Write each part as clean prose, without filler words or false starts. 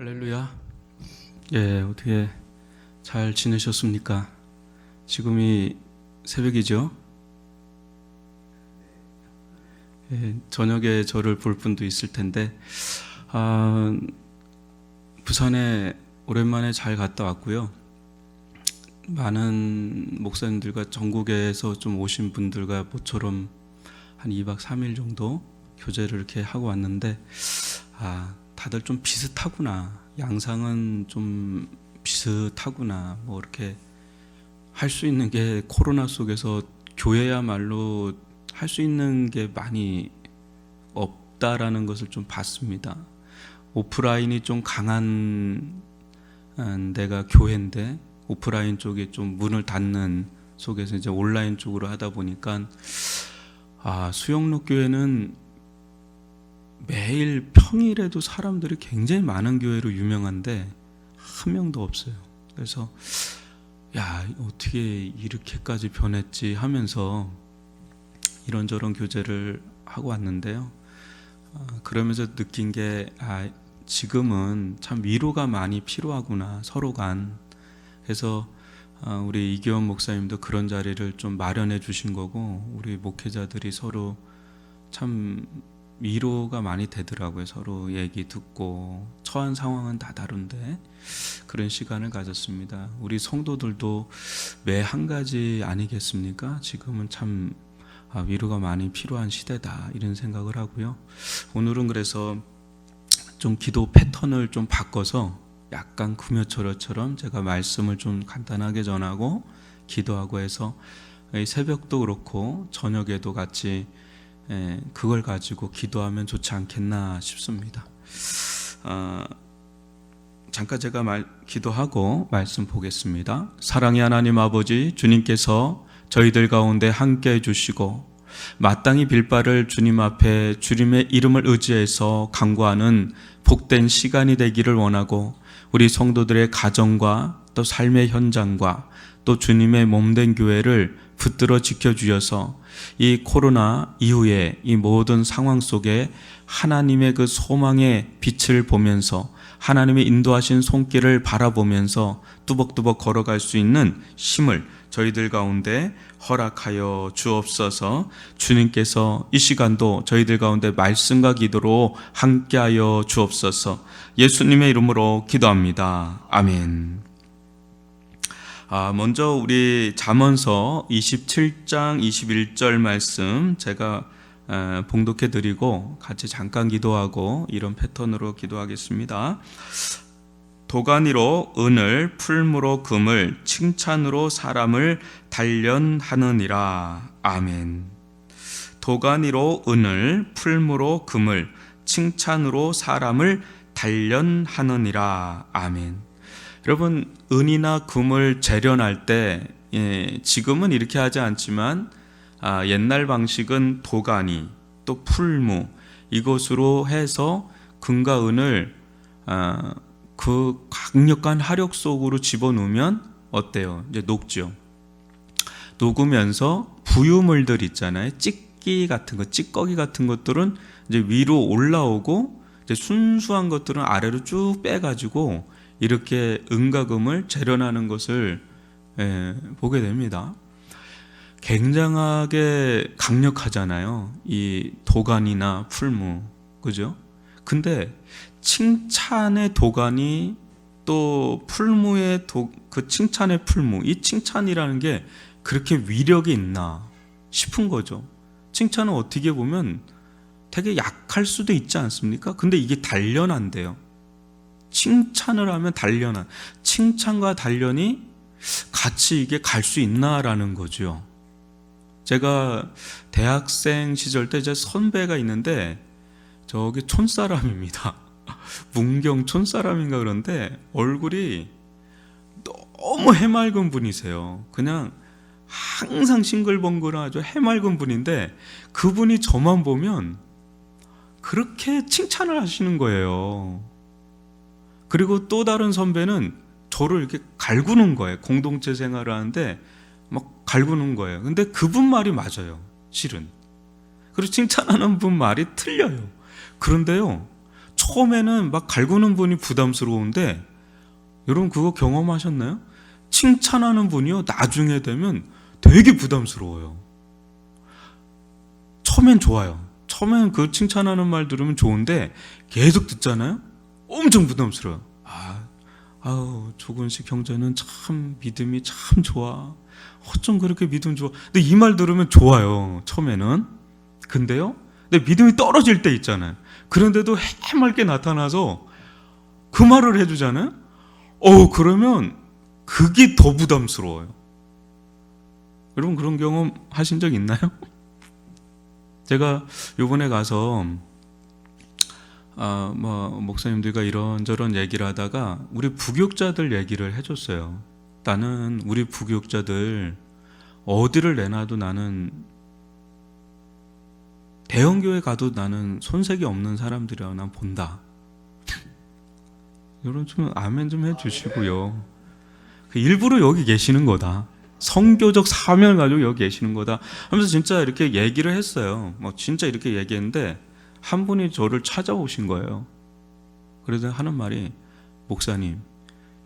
할렐루야. 예, 어떻게 잘 지내셨습니까? 지금이 새벽이죠? 예, 저녁에 저를 볼 분도 있을 텐데, 아, 부산에 오랜만에 잘 갔다 왔고요. 많은 목사님들과 전국에서 좀 오신 분들과 모처럼 한 2박 3일 정도 교제를 이렇게 하고 왔는데, 다들 좀 비슷하구나. 양상은 좀 비슷하구나. 뭐 이렇게 할 수 있는 게 코로나 속에서 교회야말로 할 수 있는 게 많이 없다라는 것을 좀 봤습니다. 오프라인이 좀 강한 데가 교회인데 오프라인 쪽에 좀 문을 닫는 속에서 이제 온라인 쪽으로 하다 보니까 수영록 교회는 매일 평일에도 사람들이 굉장히 많은 교회로 유명한데 한 명도 없어요. 그래서 어떻게 이렇게까지 변했지 하면서 이런저런 교제를 하고 왔는데요. 그러면서 느낀 게 지금은 참 위로가 많이 필요하구나, 서로 간. 그래서 우리 이기원 목사님도 그런 자리를 좀 마련해 주신 거고, 우리 목회자들이 서로 참 위로가 많이 되더라고요. 서로 얘기 듣고 처한 상황은 다 다른데 그런 시간을 가졌습니다. 우리 성도들도 매 한 가지 아니겠습니까? 지금은 참 위로가 많이 필요한 시대다 이런 생각을 하고요. 오늘은 그래서 좀 기도 패턴을 좀 바꿔서 약간 구며철어처럼 제가 말씀을 좀 간단하게 전하고 기도하고 해서 새벽도 그렇고 저녁에도 같이 그걸 가지고 기도하면 좋지 않겠나 싶습니다. 잠깐 제가 기도하고 말씀 보겠습니다. 사랑의 하나님 아버지, 주님께서 저희들 가운데 함께 해주시고 마땅히 빌 바를 주님 앞에 주님의 이름을 의지해서 간구하는 복된 시간이 되기를 원하고, 우리 성도들의 가정과 또 삶의 현장과 또 주님의 몸된 교회를 붙들어 지켜주셔서 이 코로나 이후에 이 모든 상황 속에 하나님의 그 소망의 빛을 보면서 하나님의 인도하신 손길을 바라보면서 뚜벅뚜벅 걸어갈 수 있는 힘을 저희들 가운데 허락하여 주옵소서. 주님께서 이 시간도 저희들 가운데 말씀과 기도로 함께하여 주옵소서. 예수님의 이름으로 기도합니다. 아멘. 먼저 우리 잠언서 27장 21절 말씀 제가 봉독해 드리고 같이 잠깐 기도하고 이런 패턴으로 기도하겠습니다. 도가니로 은을, 풀무로 금을, 칭찬으로 사람을 단련하느니라. 아멘. 도가니로 은을, 풀무로 금을, 칭찬으로 사람을 단련하느니라. 아멘. 여러분, 은이나 금을 재련할 때 지금은 이렇게 하지 않지만 옛날 방식은 도가니 또 풀무 이것으로 해서 금과 은을 그 강력한 화력 속으로 집어넣으면 어때요? 이제 녹죠. 녹으면서 부유물들 있잖아요. 찌꺼기 같은 것들은 이제 위로 올라오고, 이제 순수한 것들은 아래로 쭉 빼가지고 이렇게 은과 금을 재련하는 것을 보게 됩니다. 굉장하게 강력하잖아요. 이 도가니나 풀무, 그죠? 근데 칭찬의 도가니 또 풀무의 그 칭찬의 풀무, 이 칭찬이라는 게 그렇게 위력이 있나 싶은 거죠. 칭찬은 어떻게 보면 되게 약할 수도 있지 않습니까? 근데 이게 단련한대요. 칭찬을 하면 단련한, 칭찬과 단련이 같이 이게 갈 수 있나라는 거죠. 제가 대학생 시절 때 제 선배가 있는데 저기 촌사람입니다. 문경 촌사람인가 그런데 얼굴이 너무 해맑은 분이세요. 그냥 항상 싱글벙글하죠. 해맑은 분인데 그분이 저만 보면 그렇게 칭찬을 하시는 거예요. 그리고 또 다른 선배는 저를 이렇게 갈구는 거예요. 공동체 생활을 하는데 막 갈구는 거예요. 근데 그분 말이 맞아요, 실은. 그리고 칭찬하는 분 말이 틀려요. 그런데요, 처음에는 막 갈구는 분이 부담스러운데 여러분 그거 경험하셨나요? 칭찬하는 분이요 나중에 되면 되게 부담스러워요. 처음엔 좋아요. 처음엔 그 칭찬하는 말 들으면 좋은데 계속 듣잖아요? 엄청 부담스러워요. 아우 조근식 형제는 참 믿음이 참 좋아. 어쩜 그렇게 믿음 좋아. 근데 이 말 들으면 좋아요. 처음에는. 근데요. 근데 믿음이 떨어질 때 있잖아요. 그런데도 해맑게 나타나서 그 말을 해주잖아요. 그러면 그게 더 부담스러워요. 여러분 그런 경험 하신 적 있나요? 제가 요번에 가서 목사님들과 이런저런 얘기를 하다가 우리 부교육자들 얘기를 해줬어요. 나는 우리 부교육자들 어디를 내놔도 나는 대형교회 가도 나는 손색이 없는 사람들이라고 난 본다. 여러분 좀 아멘 좀 해주시고요. 일부러 여기 계시는 거다. 성교적 사명을 가지고 여기 계시는 거다 하면서 진짜 이렇게 얘기를 했어요. 진짜 이렇게 얘기했는데 한 분이 저를 찾아오신 거예요. 그래서 하는 말이 목사님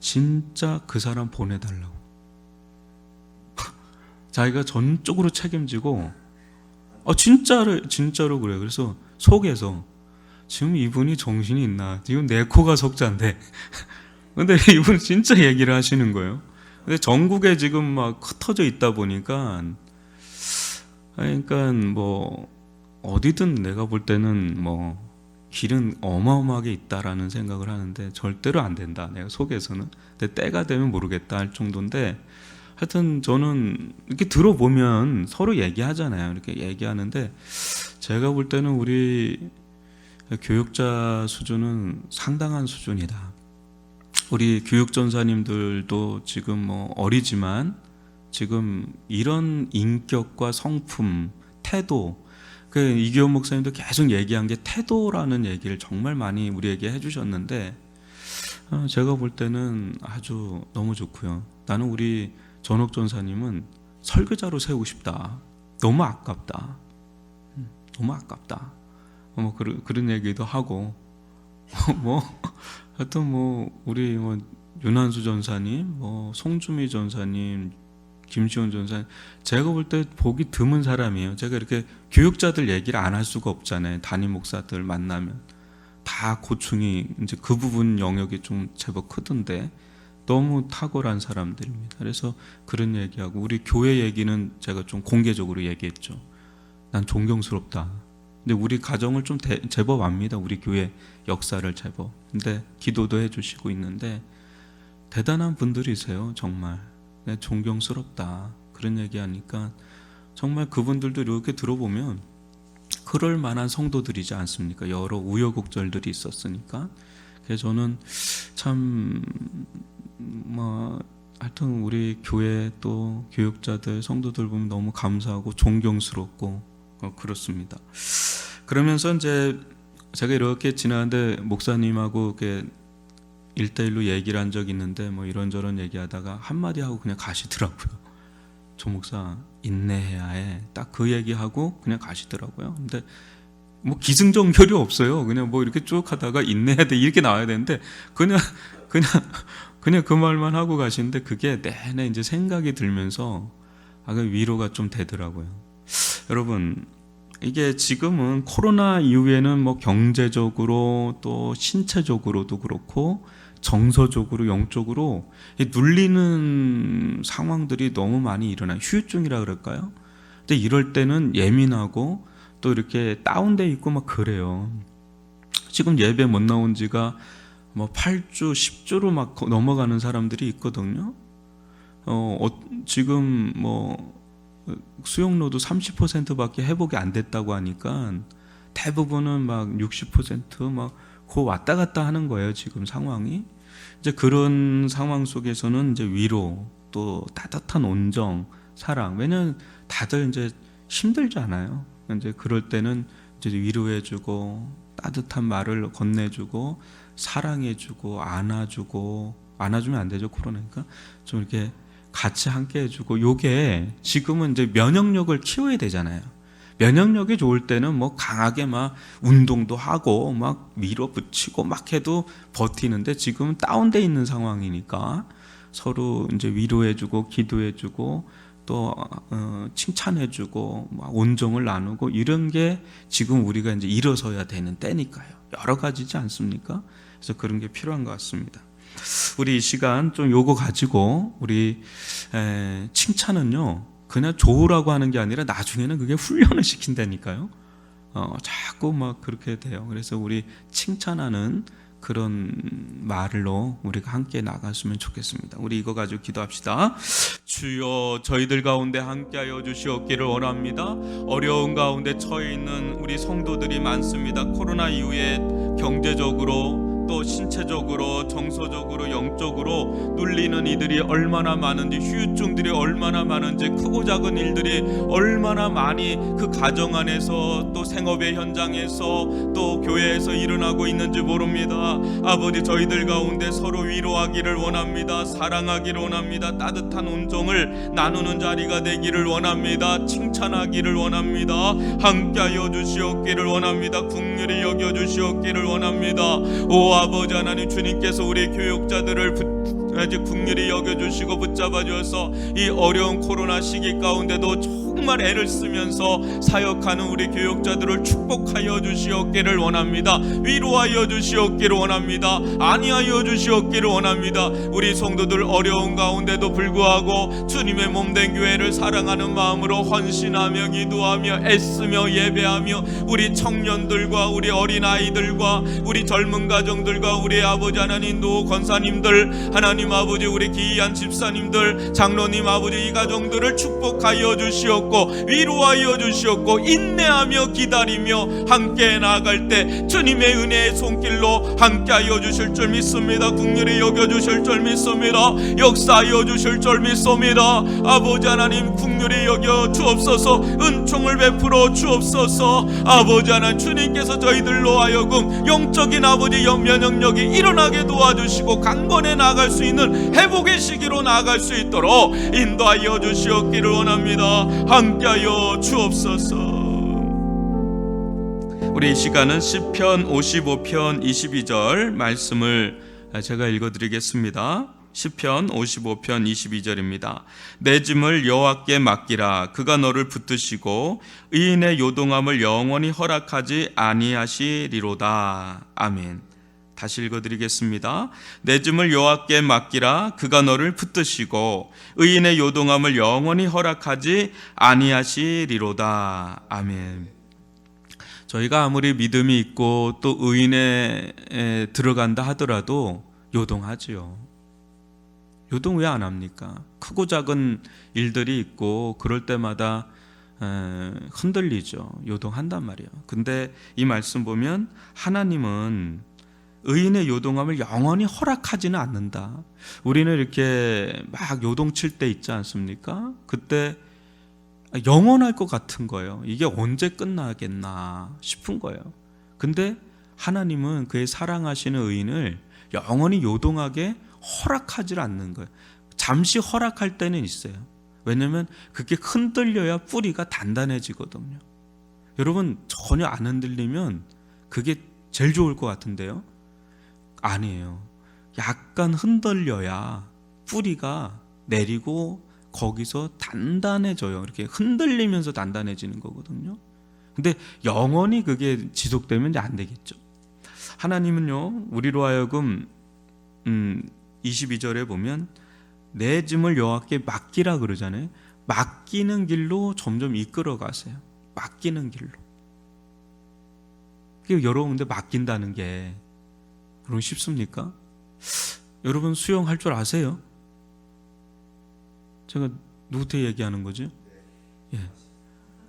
진짜 그 사람 보내달라고. 자기가 전적으로 책임지고 진짜로 그래요. 그래서 속에서 지금 이분이 정신이 있나? 지금 내 코가 석자인데 근데 이분 진짜 얘기를 하시는 거예요. 근데 전국에 지금 막 흩어져 있다 보니까 그러니까 어디든 내가 볼 때는 길은 어마어마하게 있다라는 생각을 하는데 절대로 안 된다. 내가 속에서는. 근데 때가 되면 모르겠다 할 정도인데 하여튼 저는 이렇게 들어보면 서로 얘기하잖아요. 이렇게 얘기하는데 제가 볼 때는 우리 교육자 수준은 상당한 수준이다. 우리 교육전사님들도 지금 어리지만 지금 이런 인격과 성품, 태도, 이규현 목사님도 계속 얘기한 게 태도라는 얘기를 정말 많이 우리에게 해주셨는데 제가 볼 때는 아주 너무 좋고요. 나는 우리 전옥 전사님은 설교자로 세우고 싶다. 너무 아깝다. 너무 아깝다. 그런 얘기도 하고 하여튼 우리 윤한수 전사님, 송주미 전사님, 김시원 전사님, 제가 볼 때 보기 드문 사람이에요. 제가 이렇게 교육자들 얘기를 안 할 수가 없잖아요. 담임 목사들 만나면 다 고충이 이제 그 부분 영역이 좀 제법 크던데 너무 탁월한 사람들입니다. 그래서 그런 얘기하고 우리 교회 얘기는 제가 좀 공개적으로 얘기했죠. 난 존경스럽다. 근데 우리 가정을 좀 제법 압니다. 우리 교회 역사를 제법. 근데 기도도 해주시고 있는데 대단한 분들이세요. 정말 존경스럽다. 그런 얘기하니까 정말 그분들도 이렇게 들어보면 그럴 만한 성도들이지 않습니까? 여러 우여곡절들이 있었으니까. 그래서 저는 참 하여튼 우리 교회 또 교육자들 성도들 보면 너무 감사하고 존경스럽고 그렇습니다. 그러면서 이제 제가 이렇게 지나는데 목사님하고 이렇게 1대1로 얘기를 한 적이 있는데 이런저런 얘기하다가 한마디 하고 그냥 가시더라고요. 조 목사 인내해야 해. 딱 그 얘기하고 그냥 가시더라고요. 근데 기승전결이 없어요. 그냥 이렇게 쭉 하다가 인내해야 돼 이렇게 나와야 되는데 그냥 그 말만 하고 가시는데 그게 내내 이제 생각이 들면서 위로가 좀 되더라고요. 여러분 이게 지금은 코로나 이후에는 경제적으로 또 신체적으로도 그렇고 정서적으로 영적으로 눌리는 상황들이 너무 많이 일어나요. 휴유증이라 그럴까요? 근데 이럴 때는 예민하고 또 이렇게 다운돼 있고 그래요. 지금 예배 못 나온 지가 8주, 10주로 넘어가는 사람들이 있거든요. 지금 수용료도 30%밖에 회복이 안 됐다고 하니까 대부분은 60% 그 왔다 갔다 하는 거예요. 지금 상황이. 이제 그런 상황 속에서는 이제 위로 또 따뜻한 온정, 사랑. 왜냐면 다들 이제 힘들잖아요. 이제 그럴 때는 이제 위로해주고 따뜻한 말을 건네주고 사랑해주고 안아주면 안 되죠. 코로나니까 좀 이렇게 같이 함께 해주고 요게 지금은 이제 면역력을 키워야 되잖아요. 면역력이 좋을 때는 뭐 강하게 막 운동도 하고 막 밀어붙이고 막 해도 버티는데 지금은 다운돼 있는 상황이니까 서로 이제 위로해주고 기도해주고 또 칭찬해주고 막 온정을 나누고 이런 게 지금 우리가 이제 일어서야 되는 때니까요. 여러 가지지 않습니까? 그래서 그런 게 필요한 것 같습니다. 우리 이 시간 좀 요거 가지고 우리 칭찬은요 그냥 좋으라고 하는 게 아니라 나중에는 그게 훈련을 시킨다니까요. 자꾸 막 그렇게 돼요. 그래서 우리 칭찬하는 그런 말로 우리가 함께 나갔으면 좋겠습니다. 우리 이거 가지고 기도합시다. 주여, 저희들 가운데 함께하여 주시옵기를 원합니다. 어려운 가운데 처해 있는 우리 성도들이 많습니다. 코로나 이후에 경제적으로 또 신체적으로 정서적으로 영적으로 눌리는 이들이 얼마나 많은지, 후유증들이 얼마나 많은지, 크고 작은 일들이 얼마나 많이 그 가정 안에서 또 생업의 현장에서 또 교회에서 일어나고 있는지 모릅니다. 아버지, 저희들 가운데 서로 위로하기를 원합니다. 사랑하기를 원합니다. 따뜻한 온정을 나누는 자리가 되기를 원합니다. 칭찬하기를 원합니다. 함께하여 주시옵기를 원합니다. 긍휼히 여겨 주시옵기를 원합니다. 오 아버지 하나님, 주님께서 우리 교육자들을 긍휼히 여겨주시고 붙잡아 주어서 이 어려운 코로나 시기 가운데도 정말 애를 쓰면서 사역하는 우리 교육자들을 축복하여 주시옵기를 원합니다. 위로하여 주시옵기를 원합니다. 안위하여 주시옵기를 원합니다. 우리 성도들 어려운 가운데도 불구하고 주님의 몸된 교회를 사랑하는 마음으로 헌신하며 기도하며 애쓰며 예배하며 우리 청년들과 우리 어린아이들과 우리 젊은 가정들과 우리 아버지 하나님 노 권사님들, 하나님 아버지 우리 귀한 집사님들, 장로님 아버지 이 가정들을 축복하여 주시옵고 위로하여 주시옵고 인내하며 기다리며 함께 나아갈 때 주님의 은혜의 손길로 함께하여 주실 줄 믿습니다. 긍휼히 여겨주실 줄 믿습니다. 역사하여 주실 줄 믿습니다. 아버지 하나님, 긍휼히 여겨 주옵소서. 은총을 베풀어 주옵소서. 아버지 하나님, 주님께서 저희들로 하여금 영적인 아버지 면역력이 일어나게 도와주시고 강건해 나아갈 수 있는 회복의 시기로 나아갈 수 있도록 인도하여 주시옵기를 원합니다. 함께하여 주옵소서. 우리 이 시간은 시편 55편 22절 말씀을 제가 읽어드리겠습니다. 시편 55편 22절입니다. 내 짐을 여호와께 맡기라. 그가 너를 붙드시고 의인의 요동함을 영원히 허락하지 아니하시리로다. 아멘. 다시 읽어드리겠습니다. 내 짐을 여호와께 맡기라. 그가 너를 붙드시고 의인의 요동함을 영원히 허락하지 아니하시리로다. 아멘. 저희가 아무리 믿음이 있고 또 의인에 들어간다 하더라도 요동하지요. 요동 왜 안 합니까? 크고 작은 일들이 있고 그럴 때마다 흔들리죠. 요동한단 말이에요. 근데 이 말씀 보면 하나님은 의인의 요동함을 영원히 허락하지는 않는다. 우리는 이렇게 막 요동칠 때 있지 않습니까? 그때 영원할 것 같은 거예요. 이게 언제 끝나겠나 싶은 거예요. 근데 하나님은 그의 사랑하시는 의인을 영원히 요동하게 허락하지 않는 거예요. 잠시 허락할 때는 있어요. 왜냐하면 그게 흔들려야 뿌리가 단단해지거든요. 여러분, 전혀 안 흔들리면 그게 제일 좋을 것 같은데요. 아니에요. 약간 흔들려야 뿌리가 내리고 거기서 단단해져요. 이렇게 흔들리면서 단단해지는 거거든요. 근데 영원히 그게 지속되면 이제 안 되겠죠. 하나님은요, 우리로 하여금 22절에 보면 내 짐을 여호와께 맡기라 그러잖아요. 맡기는 길로 점점 이끌어 가세요. 맡기는 길로. 여러분, 근데 맡긴다는 게 여러분 쉽습니까? 여러분 수영할 줄 아세요? 제가 누구한테 얘기하는 거죠? 예.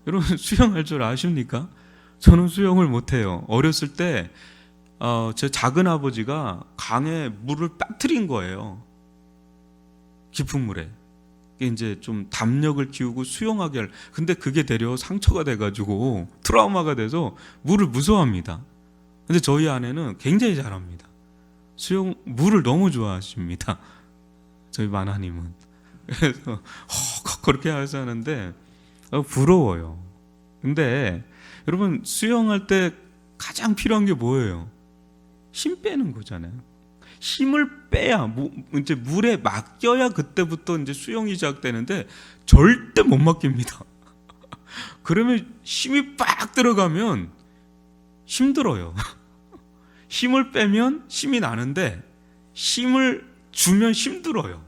여러분 수영할 줄 아십니까? 저는 수영을 못해요. 어렸을 때 제 작은 아버지가 강에 물을 빠뜨린 거예요. 깊은 물에. 이제 좀 담력을 키우고 수영하게 할. 근데 그게 되려 상처가 돼가지고 트라우마가 돼서 물을 무서워합니다. 근데 저희 아내는 굉장히 잘합니다. 수영, 물을 너무 좋아하십니다. 저희 마나님은. 그래서 그렇게 하는데 부러워요. 근데 여러분 수영할 때 가장 필요한 게 뭐예요? 힘 빼는 거잖아요. 힘을 빼야 이제 물에 맡겨야 그때부터 이제 수영이 시작되는데 절대 못 맡깁니다. 그러면 힘이 빡 들어가면 힘들어요. 힘을 빼면 힘이 나는데 힘을 주면 힘들어요.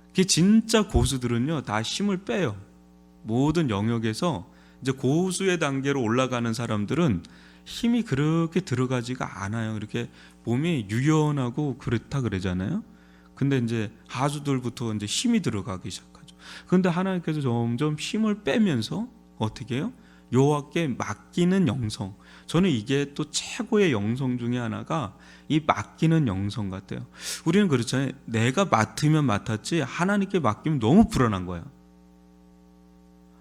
그게 진짜 고수들은요 다 힘을 빼요. 모든 영역에서 이제 고수의 단계로 올라가는 사람들은 힘이 그렇게 들어가지가 않아요. 이렇게 몸이 유연하고 그렇다 그러잖아요. 근데 이제 하수들부터 이제 힘이 들어가기 시작하죠. 그런데 하나님께서 점점 힘을 빼면서 어떻게 해요? 여호와께 맡기는 영성. 저는 이게 또 최고의 영성 중에 하나가 이 맡기는 영성 같아요. 우리는 그렇잖아요. 내가 맡으면 맡았지 하나님께 맡기면 너무 불안한 거야.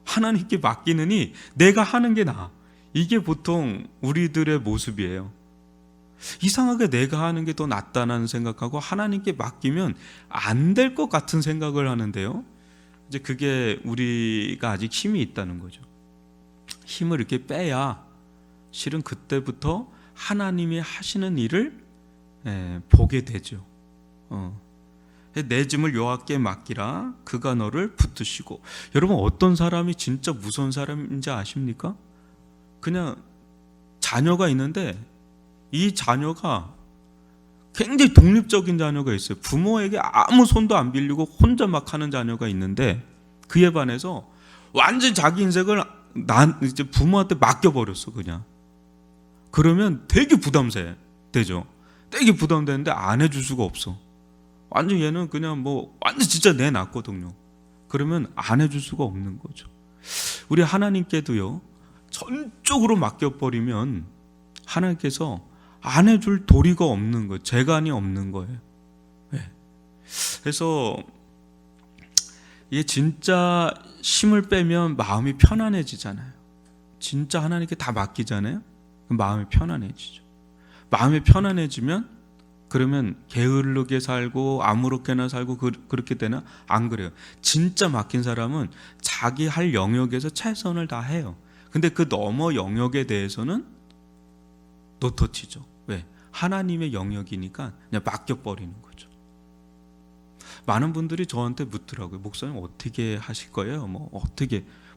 하나님께 맡기느니 내가 하는 게 나아. 이게 보통 우리들의 모습이에요. 이상하게 내가 하는 게 더 낫다는 생각하고 하나님께 맡기면 안 될 것 같은 생각을 하는데요. 이제 그게 우리가 아직 힘이 있다는 거죠. 힘을 이렇게 빼야 실은 그때부터 하나님이 하시는 일을 보게 되죠. 내 짐을 여호와께 맡기라 그가 너를 붙드시고. 여러분 어떤 사람이 진짜 무서운 사람인지 아십니까? 그냥 자녀가 있는데 이 자녀가 굉장히 독립적인 자녀가 있어요. 부모에게 아무 손도 안 빌리고 혼자 막 하는 자녀가 있는데 그에 반해서 완전 자기 인생을 이제 부모한테 맡겨버렸어 그냥. 그러면 되게 부담돼 되죠. 되게 부담되는데 안 해줄 수가 없어. 완전 얘는 그냥 완전 진짜 내 낳거든요. 그러면 안 해줄 수가 없는 거죠. 우리 하나님께도요 전적으로 맡겨버리면 하나님께서 안 해줄 도리가 없는 거예요. 재간이 없는 거예요. 네. 그래서 이게 진짜 힘을 빼면 마음이 편안해지잖아요. 진짜 하나님께 다 맡기잖아요. 그럼 마음이 편안해지죠. 마음이 편안해지면 그러면 게으르게 살고 아무렇게나 살고 그렇게 되나? 안 그래요. 진짜 맡긴 사람은 자기 할 영역에서 최선을 다해요. 근데 그 너머 영역에 대해서는 노터치죠. 왜? 하나님의 영역이니까 그냥 맡겨버리는 거죠. 많은 분들이 저한테 묻더라고요. 목사님 어떻게 하실 거예요?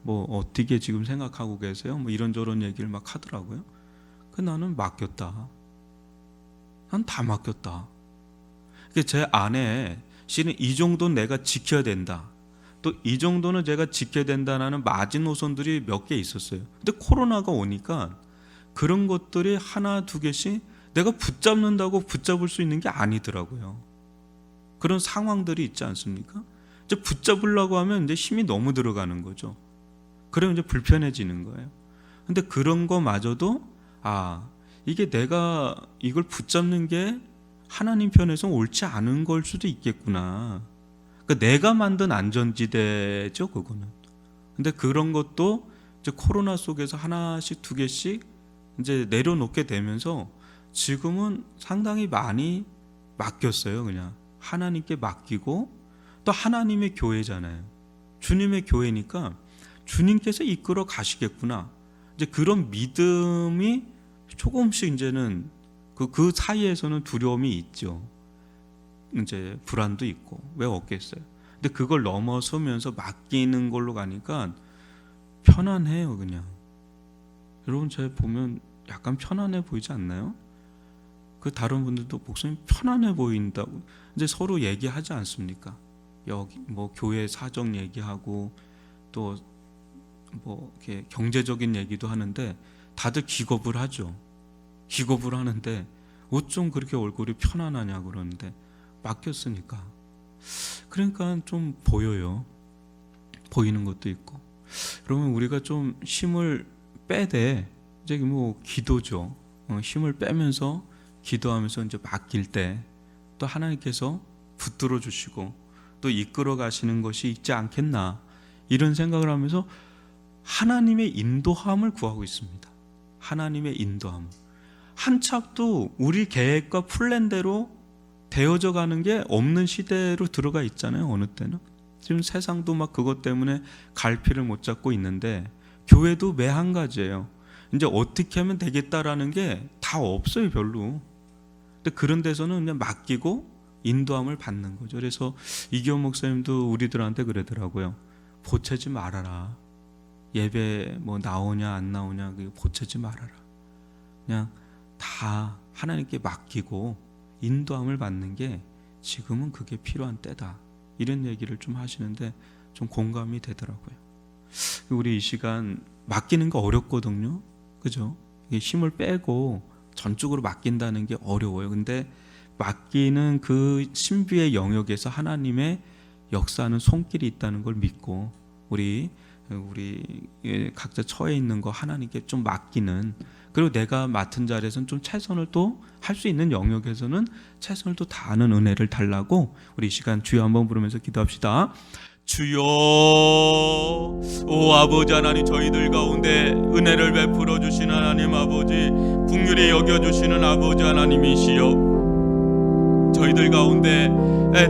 어떻게 지금 생각하고 계세요? 이런저런 얘기를 막 하더라고요. 나는 맡겼다. 난 다 맡겼다. 제 안에 실은 이 정도는 내가 지켜야 된다. 또 이 정도는 제가 지켜야 된다는 마지노선들이 몇 개 있었어요. 근데 코로나가 오니까 그런 것들이 하나 두 개씩 내가 붙잡는다고 붙잡을 수 있는 게 아니더라고요. 그런 상황들이 있지 않습니까? 이제 붙잡으려고 하면 이제 힘이 너무 들어가는 거죠. 그러면 이제 불편해지는 거예요. 근데 그런 거마저도 이게 내가 이걸 붙잡는 게 하나님 편에서 옳지 않은 걸 수도 있겠구나. 그러니까 내가 만든 안전지대죠, 그거는. 근데 그런 것도 이제 코로나 속에서 하나씩 두 개씩 이제 내려놓게 되면서 지금은 상당히 많이 맡겼어요. 그냥 하나님께 맡기고, 또 하나님의 교회잖아요. 주님의 교회니까 주님께서 이끌어 가시겠구나. 이제 그런 믿음이 조금씩 이제는 그 사이에서는 두려움이 있죠. 이제 불안도 있고 왜 없겠어요. 근데 그걸 넘어서면서 맡기는 걸로 가니까 편안해요. 그냥 여러분 제 보면 약간 편안해 보이지 않나요? 그 다른 분들도 목사님 편안해 보인다고 이제 서로 얘기하지 않습니까? 여기 교회 사정 얘기하고 또 이렇게 경제적인 얘기도 하는데 다들 기겁을 하죠. 기겁을 하는데 어쩜 그렇게 얼굴이 편안하냐 그러는데 맡겼으니까. 그러니까 좀 보여요. 보이는 것도 있고. 그러면 우리가 좀 힘을 빼되 이제 기도죠. 힘을 빼면서 기도하면서 이제 맡길 때 또 하나님께서 붙들어 주시고 또 이끌어 가시는 것이 있지 않겠나 이런 생각을 하면서 하나님의 인도함을 구하고 있습니다. 하나님의 인도함. 한 척도 우리 계획과 플랜대로 되어져 가는 게 없는 시대로 들어가 있잖아요. 어느 때는 지금 세상도 막 그것 때문에 갈피를 못 잡고 있는데 교회도 매 한 가지예요. 이제 어떻게 하면 되겠다라는 게 다 없어요, 별로. 근데 그런 데서는 그냥 맡기고 인도함을 받는 거죠. 그래서 이기호 목사님도 우리들한테 그러더라고요. 보채지 말아라. 예배 뭐 나오냐 안 나오냐 보채지 말아라. 그냥 다 하나님께 맡기고 인도함을 받는 게 지금은 그게 필요한 때다. 이런 얘기를 좀 하시는데 좀 공감이 되더라고요. 우리 이 시간 맡기는 거 어렵거든요. 그죠? 힘을 빼고 전적으로 맡긴다는 게 어려워요. 근데 맡기는 그 신비의 영역에서 하나님의 역사하는 손길이 있다는 걸 믿고 우리 각자 처해 있는 거 하나님께 좀 맡기는, 그리고 내가 맡은 자리에서는 좀 최선을 또 할 수 있는 영역에서는 최선을 또 다하는 은혜를 달라고 우리 이 시간 주여 한번 부르면서 기도합시다. 주여, 오 아버지 하나님, 저희들 가운데 은혜를 베풀어 주시는 하나님 아버지, 긍휼히 여겨주시는 아버지 하나님이시여, 저희들 가운데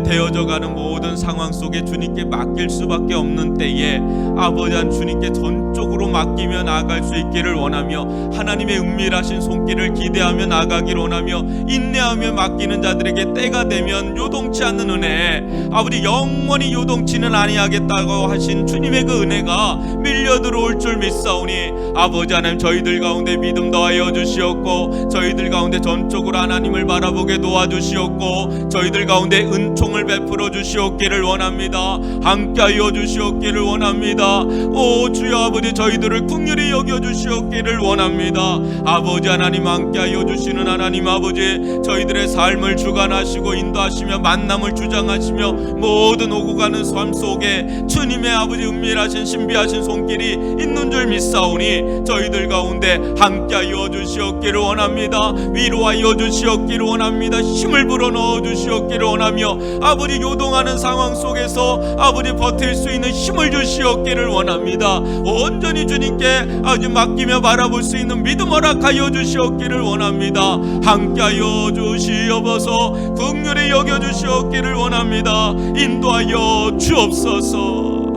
되어져가는 모든 상황 속에 주님께 맡길 수밖에 없는 때에 아버지 한 주님께 전적으로 맡기며 나아갈 수 있기를 원하며, 하나님의 은밀하신 손길을 기대하며 나아가기를 원하며, 인내하며 맡기는 자들에게 때가 되면 요동치 않는 은혜, 아버지 영원히 요동치는 아니하겠다고 하신 주님의 그 은혜가 밀려 들어올 줄 믿사오니, 아버지 하나님, 저희들 가운데 믿음 더하여 주시옵고, 저희들 가운데 전적으로 하나님을 바라보게 도와주시옵고, 저희들 가운데 은총을 베풀어 주시옵기를 원합니다. 함께하여 주시옵기를 원합니다. 오 주여 아버지, 저희들을 긍휼히 여겨 주시옵기를 원합니다. 아버지 하나님, 함께하여 주시는 하나님 아버지, 저희들의 삶을 주관하시고 인도하시며 만남을 주장하시며 모든 오고 가는 삶 속에 주님의 아버지 은밀하신 신비하신 손길이 있는 줄 믿사오니, 저희들 가운데 함께하여 주시옵기를 원합니다. 위로하여 주시옵기를 원합니다. 힘을 불어넣어 주시옵기를 원하며, 아버지 요동하는 상황 속에서 아버지 버틸 수 있는 힘을 주시옵기를 원합니다. 온전히 주님께 아주 맡기며 바라볼 수 있는 믿음 허락하여 주시옵기를 원합니다. 함께하여 주시옵소서. 긍휼히 여겨 주시옵기를 원합니다. 인도하여 주옵소서.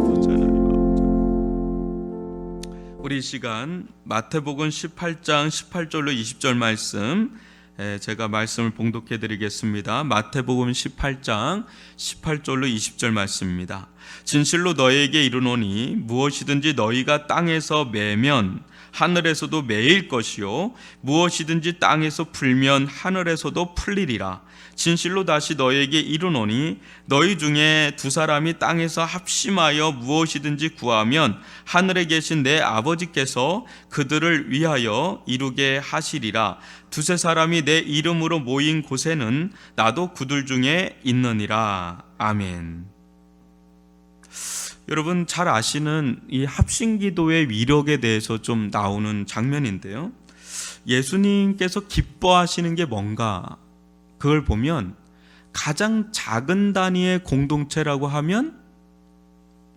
우리 이 시간 마태복음 18장 18절로 20절 말씀, 제가 말씀을 봉독해 드리겠습니다. 마태복음 18장 18절로 20절 말씀입니다. 진실로 너희에게 이르노니 무엇이든지 너희가 땅에서 매면 하늘에서도 매일 것이요, 무엇이든지 땅에서 풀면 하늘에서도 풀리리라. 진실로 다시 너희에게 이르노니 너희 중에 두 사람이 땅에서 합심하여 무엇이든지 구하면 하늘에 계신 내 아버지께서 그들을 위하여 이루게 하시리라. 두세 사람이 내 이름으로 모인 곳에는 나도 그들 중에 있느니라. 아멘. 여러분 잘 아시는 이 합심기도의 위력에 대해서 좀 나오는 장면인데요, 예수님께서 기뻐하시는 게 뭔가, 그걸 보면 가장 작은 단위의 공동체라고 하면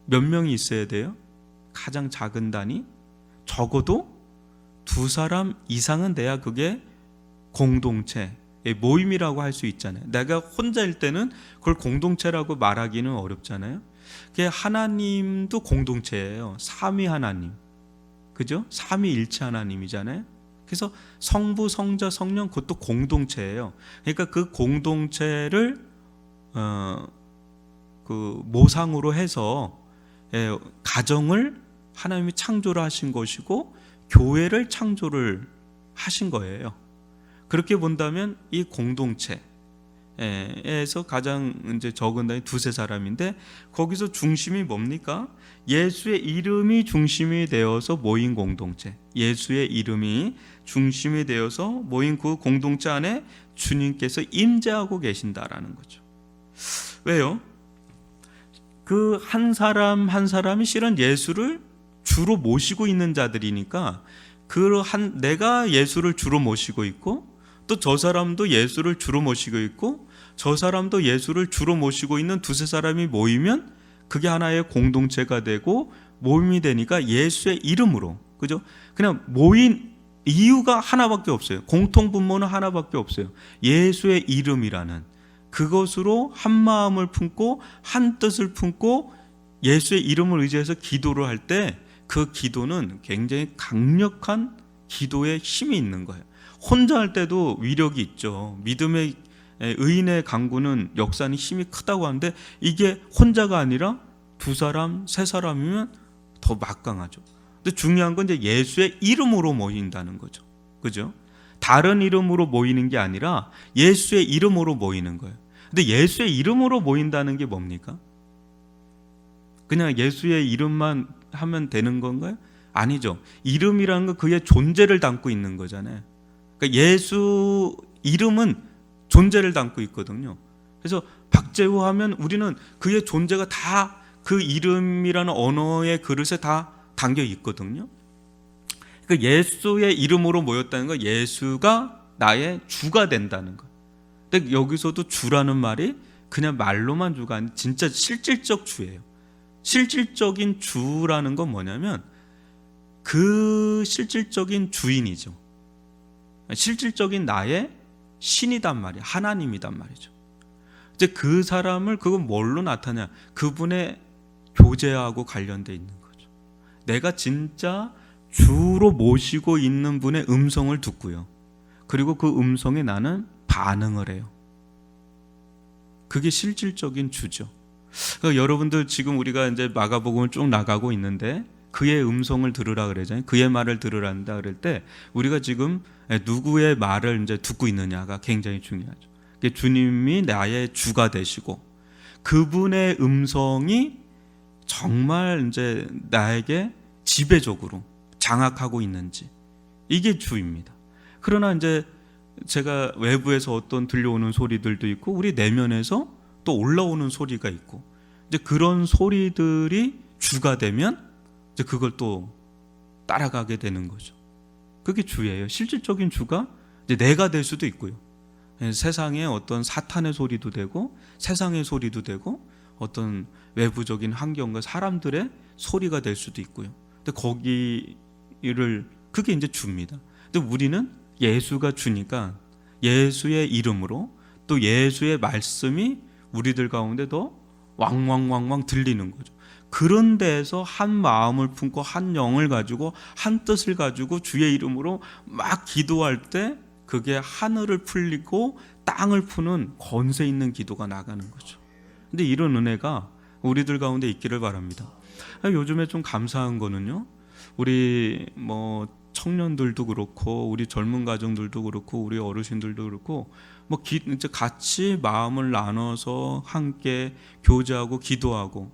몇 명이 있어야 돼요? 가장 작은 단위? 적어도 두 사람 이상은 돼야 그게 공동체, 모임이라고 할 수 있잖아요. 내가 혼자일 때는 그걸 공동체라고 말하기는 어렵잖아요. 그게 하나님도 공동체예요. 삼위 하나님, 그죠? 삼위일체 하나님이잖아요. 그래서 성부, 성자, 성령, 그것도 공동체예요. 그러니까 그 공동체를 그 모상으로 해서 가정을 하나님이 창조를 하신 것이고 교회를 창조를 하신 거예요. 그렇게 본다면 이 공동체에서 가장 이제 적은 단위 두세 사람인데, 거기서 중심이 뭡니까? 예수의 이름이 중심이 되어서 모인 공동체, 예수의 이름이 중심이 되어서 모인 그 공동체 안에 주님께서 임재하고 계신다라는 거죠. 왜요? 그 한 사람 한 사람이 실은 예수를 주로 모시고 있는 자들이니까, 내가 예수를 주로 모시고 있고, 또 저 사람도 예수를 주로 모시고 있고, 저 사람도 예수를 주로 모시고 있는 두세 사람이 모이면 그게 하나의 공동체가 되고 모임이 되니까 예수의 이름으로, 그죠? 그냥 모인 이유가 하나밖에 없어요. 공통분모는 하나밖에 없어요. 예수의 이름이라는 그것으로 한 마음을 품고 한 뜻을 품고 예수의 이름을 의지해서 기도를 할 때 그 기도는 굉장히 강력한 기도의 힘이 있는 거예요. 혼자 할 때도 위력이 있죠. 믿음의 의인의 강구는 역사는 힘이 크다고 하는데 이게 혼자가 아니라 두 사람, 세 사람이면 더 막강하죠. 근데 중요한 건 이제 예수의 이름으로 모인다는 거죠. 그죠? 다른 이름으로 모이는 게 아니라 예수의 이름으로 모이는 거예요. 근데 예수의 이름으로 모인다는 게 뭡니까? 그냥 예수의 이름만 하면 되는 건가요? 아니죠. 이름이라는 건 그의 존재를 담고 있는 거잖아요. 그러니까 예수 이름은 존재를 담고 있거든요. 그래서 박재우 하면 우리는 그의 존재가 다 그 이름이라는 언어의 그릇에 다 담겨 있거든요. 그러니까 예수의 이름으로 모였다는 건 예수가 나의 주가 된다는 거. 근데 여기서도 주라는 말이 그냥 말로만 주가 아니라 진짜 실질적 주예요. 실질적인 주라는 건 뭐냐면 그 실질적인 주인이죠. 실질적인 나의 신이단 말이에요. 하나님이단 말이죠. 이제 그 사람을 그건 뭘로 나타냐? 그분의 교제하고 관련돼 있는 거죠. 내가 진짜 주로 모시고 있는 분의 음성을 듣고요. 그리고 그 음성에 나는 반응을 해요. 그게 실질적인 주죠. 그러니까 여러분들 지금 우리가 이제 마가복음을 쭉 나가고 있는데 그의 음성을 들으라 그러잖아요. 그의 말을 들으란다 그럴 때 우리가 지금 누구의 말을 이제 듣고 있느냐가 굉장히 중요하죠. 주님이 나의 주가 되시고 그분의 음성이 정말 이제 나에게 지배적으로 장악하고 있는지 이게 주입니다. 그러나 이제 제가 외부에서 어떤 들려오는 소리들도 있고 우리 내면에서 또 올라오는 소리가 있고 이제 그런 소리들이 주가 되면 이제 그걸 또 따라가게 되는 거죠. 그게 주예요. 실질적인 주가 이제 내가 될 수도 있고요. 세상에 어떤 사탄의 소리도 되고 세상의 소리도 되고 어떤 외부적인 환경과 사람들의 소리가 될 수도 있고요. 근데 거기를 그게 이제 주입니다. 근데 우리는 예수가 주니까 예수의 이름으로 또 예수의 말씀이 우리들 가운데 더 왕왕왕왕 들리는 거죠. 그런 데에서 한 마음을 품고 한 영을 가지고 한 뜻을 가지고 주의 이름으로 막 기도할 때 그게 하늘을 풀리고 땅을 푸는 권세 있는 기도가 나가는 거죠. 근데 이런 은혜가 우리들 가운데 있기를 바랍니다. 요즘에 좀 감사한 거는요. 우리 뭐 청년들도 그렇고 우리 젊은 가정들도 그렇고 우리 어르신들도 그렇고 뭐 이제 같이 마음을 나눠서 함께 교제하고 기도하고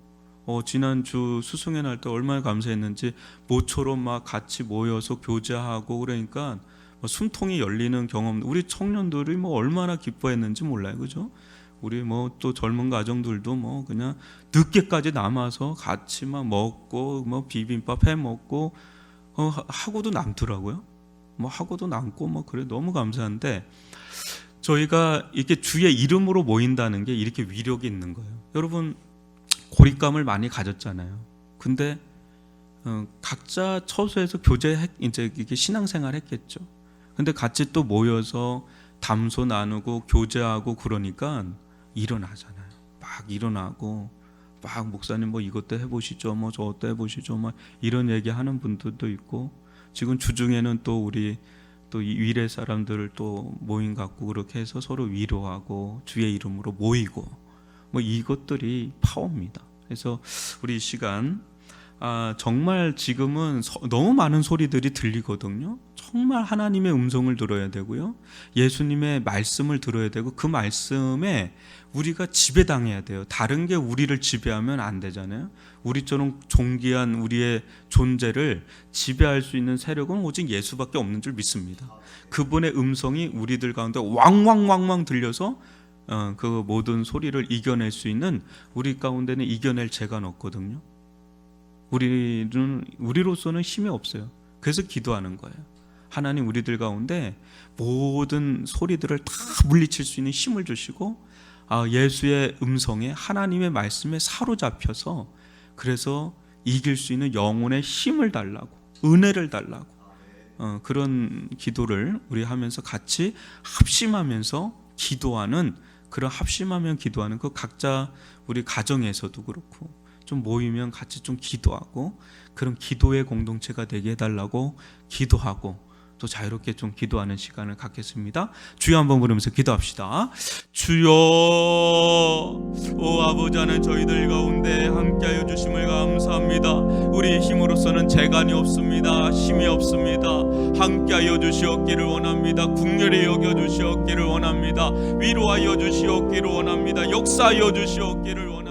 지난주 수승의 날 때 얼마나 감사했는지 모처럼 막 같이 모여서 교제하고 그러니까 숨통이 열리는 경험 우리 청년들이 뭐 얼마나 기뻐했는지 몰라요. 그죠? 우리 뭐 또 젊은 가정들도 뭐 그냥 늦게까지 남아서 같이 막 먹고 뭐 비빔밥 해 먹고 하고도 남더라고요. 뭐 하고도 남고 뭐 그래 너무 감사한데 저희가 이렇게 주의 이름으로 모인다는 게 이렇게 위력이 있는 거예요. 여러분 고립감을 많이 가졌잖아요. 근데 각자 처소에서 이제 이게 신앙생활 했겠죠. 근데 같이 또 모여서 담소 나누고 교제하고 그러니까 일어나잖아요. 막 일어나고 막 목사님 뭐 이것도 해보시죠, 뭐 저것도 해보시죠, 막 이런 얘기하는 분들도 있고 지금 주중에는 또 우리 또 위례 사람들을 또 모임 갖고 그렇게 해서 서로 위로하고 주의 이름으로 모이고 뭐 이것들이 파워입니다. 그래서 우리 이 시간 정말 지금은 너무 많은 소리들이 들리거든요. 정말 하나님의 음성을 들어야 되고요. 예수님의 말씀을 들어야 되고 그 말씀에 우리가 지배당해야 돼요. 다른 게 우리를 지배하면 안 되잖아요. 우리처럼 존귀한 우리의 존재를 지배할 수 있는 세력은 오직 예수밖에 없는 줄 믿습니다. 그분의 음성이 우리들 가운데 왕왕왕왕 들려서 그 모든 소리를 이겨낼 수 있는 우리 가운데는 이겨낼 재간 없거든요. 우리로서는 힘이 없어요. 그래서 기도하는 거예요. 하나님 우리들 가운데 모든 소리들을 다 물리칠 수 있는 힘을 주시고 예수의 음성에 하나님의 말씀에 사로잡혀서 그래서 이길 수 있는 영혼의 힘을 달라고 은혜를 달라고 그런 기도를 우리 하면서 같이 합심하면서 기도하는 그런 합심하면 기도하는 그 각자 우리 가정에서도 그렇고 좀 모이면 같이 좀 기도하고 그런 기도의 공동체가 되게 해달라고 기도하고 또 자유롭게 좀 기도하는 시간을 갖겠습니다. 주여 한번 부르면서 기도합시다. 주여, 오 아버지 하나님, 저희들 가운데 함께하여 주심을 감사합니다. 우리 힘으로서는 재간이 없습니다. 힘이 없습니다. 함께하여 주시옵기를 원합니다. 긍휼히 여겨 주시옵기를 원합니다. 위로하여 주시옵기를 원합니다. 역사하여 주시옵기를 원합니다.